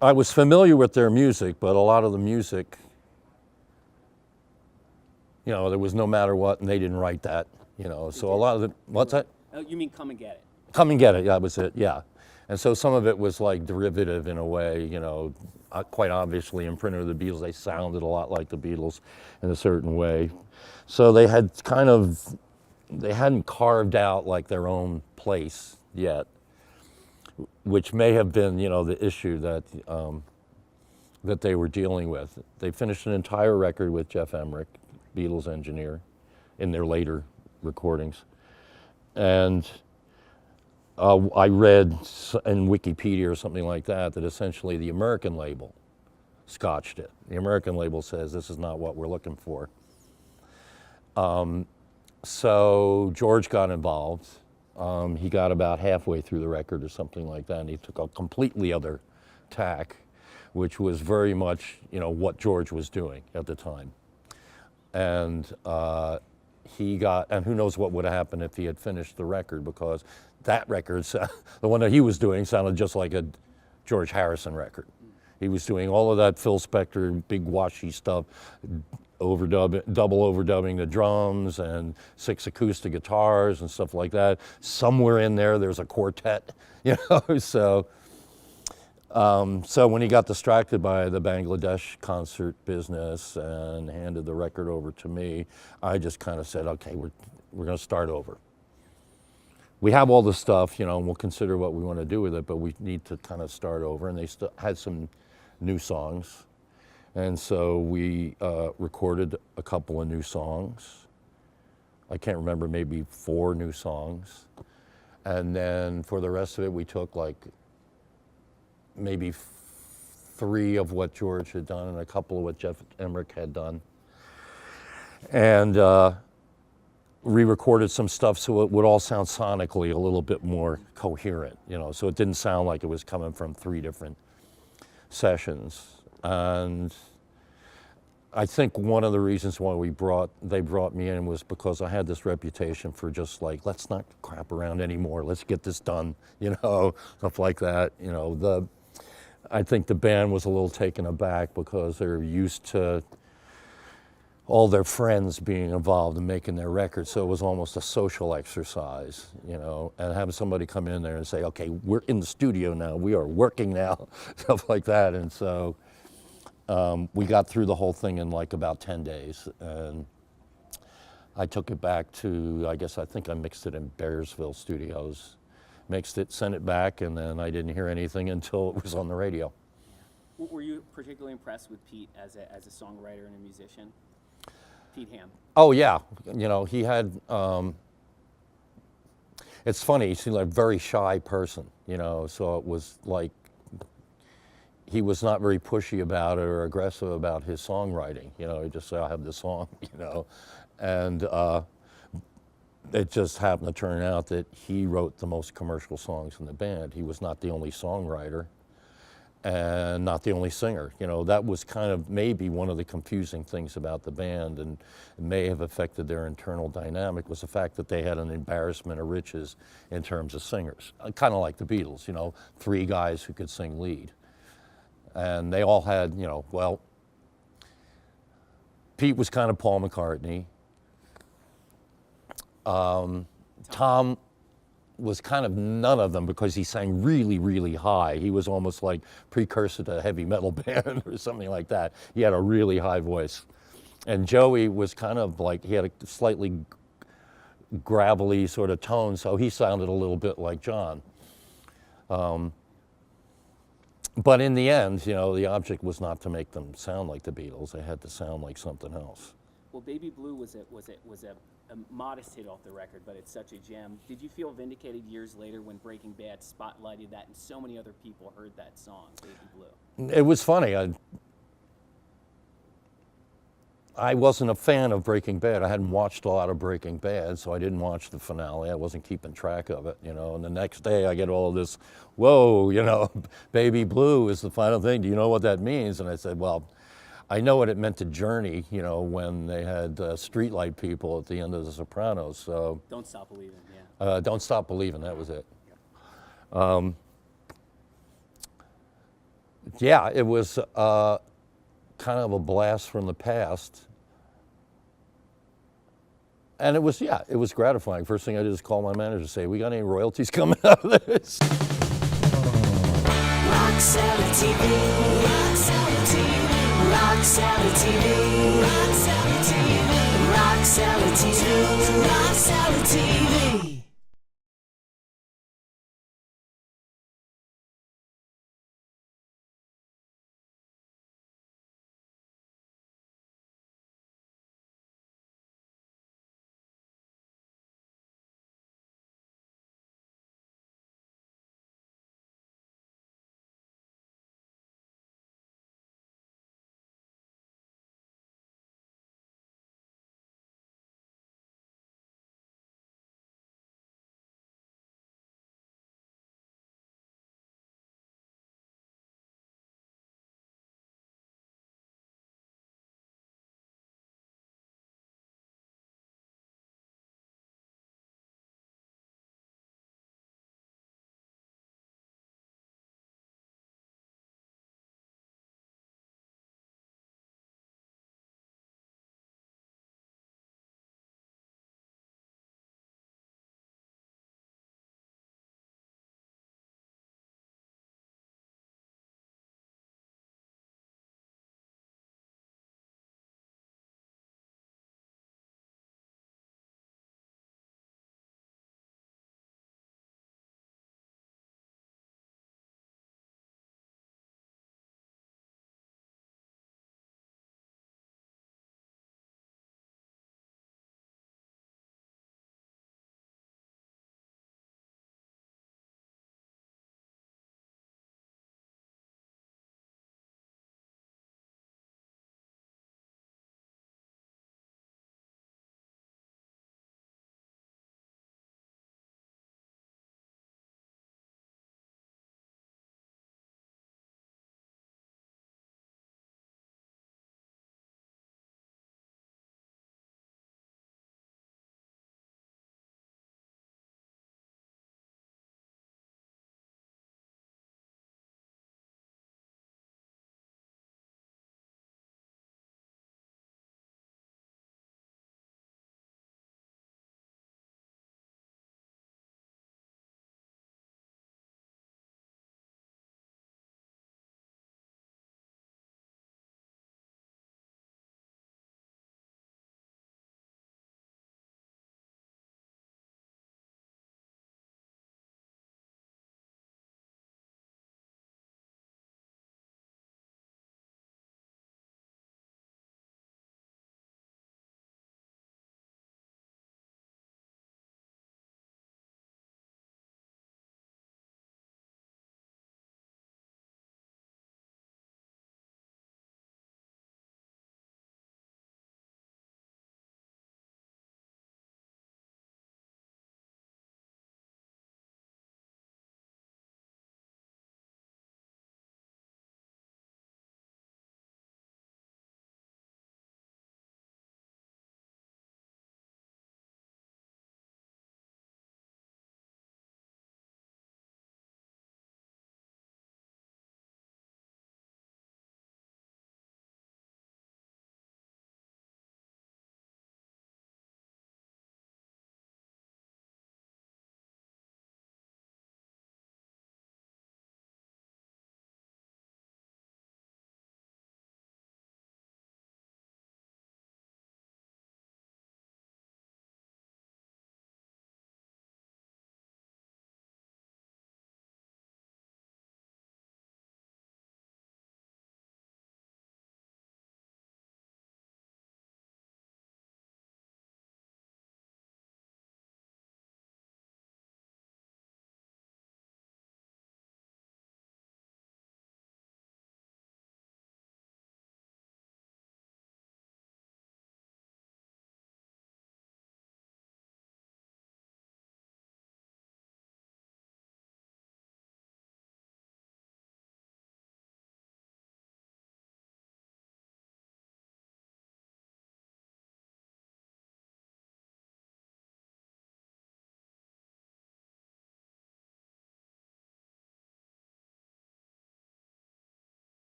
I was familiar with their music, but a lot of the music, you know, there was No Matter What, and they didn't write that, you know. So a lot of the, what's that? Oh, you mean Come and Get It? Come and Get It, yeah, that was it, yeah. And so some of it was like derivative in a way, you know, quite obviously in Printer of the Beatles, they sounded a lot like the Beatles in a certain way. So they had kind of, they hadn't carved out like their own place yet, which may have been, you know, the issue that that they were dealing with. They finished an entire record with Jeff Emmerich, Beatles engineer, in their later recordings. And I read in Wikipedia or something like that that essentially the American label scotched it. The American label says this is not what we're looking for. So George got involved. He got about halfway through the record or something like that, and he took a completely other tack, which was very much, you know, what George was doing at the time. And he got, and who knows what would have happened if he had finished the record, because that record, the one that he was doing, sounded just like a George Harrison record. He was doing all of that Phil Spector, big washy stuff, double overdubbing the drums and 6 acoustic guitars and stuff like that. Somewhere in there's a quartet, you know. So when he got distracted by the Bangladesh concert business and handed the record over to me, I just kind of said, okay, we're going to start over. we have all the stuff, you know, and we'll consider what we want to do with it, but we need to kind of start over. And they had some new songs. And so we recorded a couple of new songs. I can't remember, maybe 4 new songs. And then for the rest of it, we took like maybe 3 of what George had done and a couple of what Jeff Emmerich had done. And re-recorded some stuff so it would all sound sonically a little bit more coherent, you know, so it didn't sound like it was coming from 3 different sessions. And I think one of the reasons why they brought me in was because I had this reputation for just like, let's not crap around anymore, let's get this done, you know, stuff like that. You know, I think the band was a little taken aback because they're used to all their friends being involved in making their records, so it was almost a social exercise, you know, and having somebody come in there and say, okay, we're in the studio now, we are working now, stuff like that. And so we got through the whole thing in like about 10 days, and I took it back to, I think I mixed it in Bearsville Studios, mixed it, sent it back, and then I didn't hear anything until it was on the radio. Were you particularly impressed with Pete as a songwriter and a musician? Pete Ham. Oh yeah, you know, he had, it's funny, he seemed like a very shy person, you know, so it was like, he was not very pushy about it or aggressive about his songwriting, you know, he just said, I have this song, you know, and it just happened to turn out that he wrote the most commercial songs in the band. He was not the only songwriter and not the only singer. You know, that was kind of maybe one of the confusing things about the band, and may have affected their internal dynamic, was the fact that they had an embarrassment of riches in terms of singers. Kind of like the Beatles, you know, 3 guys who could sing lead. And they all had, you know, well, Pete was kind of Paul McCartney. Tom was kind of none of them because he sang really, really high. He was almost like precursor to a heavy metal band or something like that. He had a really high voice. And Joey was kind of like, he had a slightly gravelly sort of tone, so he sounded a little bit like John. But in the end, you know, the object was not to make them sound like the Beatles. They had to sound like something else. Well, Baby Blue was a modest hit off the record, but it's such a gem. Did you feel vindicated years later when Breaking Bad spotlighted that and so many other people heard that song, Baby Blue? It was funny. I wasn't a fan of Breaking Bad. I hadn't watched a lot of Breaking Bad, so I didn't watch the finale. I wasn't keeping track of it, you know. And the next day I get all of this, whoa, you know, Baby Blue is the final thing. Do you know what that means? And I said, well, I know what it meant to Journey, you know, when they had streetlight people at the end of The Sopranos. So Don't Stop Believing, yeah. Don't Stop Believing, that was it. Yeah, it was kind of a blast from the past. And it was, yeah, it was gratifying. First thing I did is call my manager and say, we got any royalties coming out of this? RockCellarTV, RockCellarTV, RockCellarTV, RockCellarTV, RockCellarTV, RockCellarTV.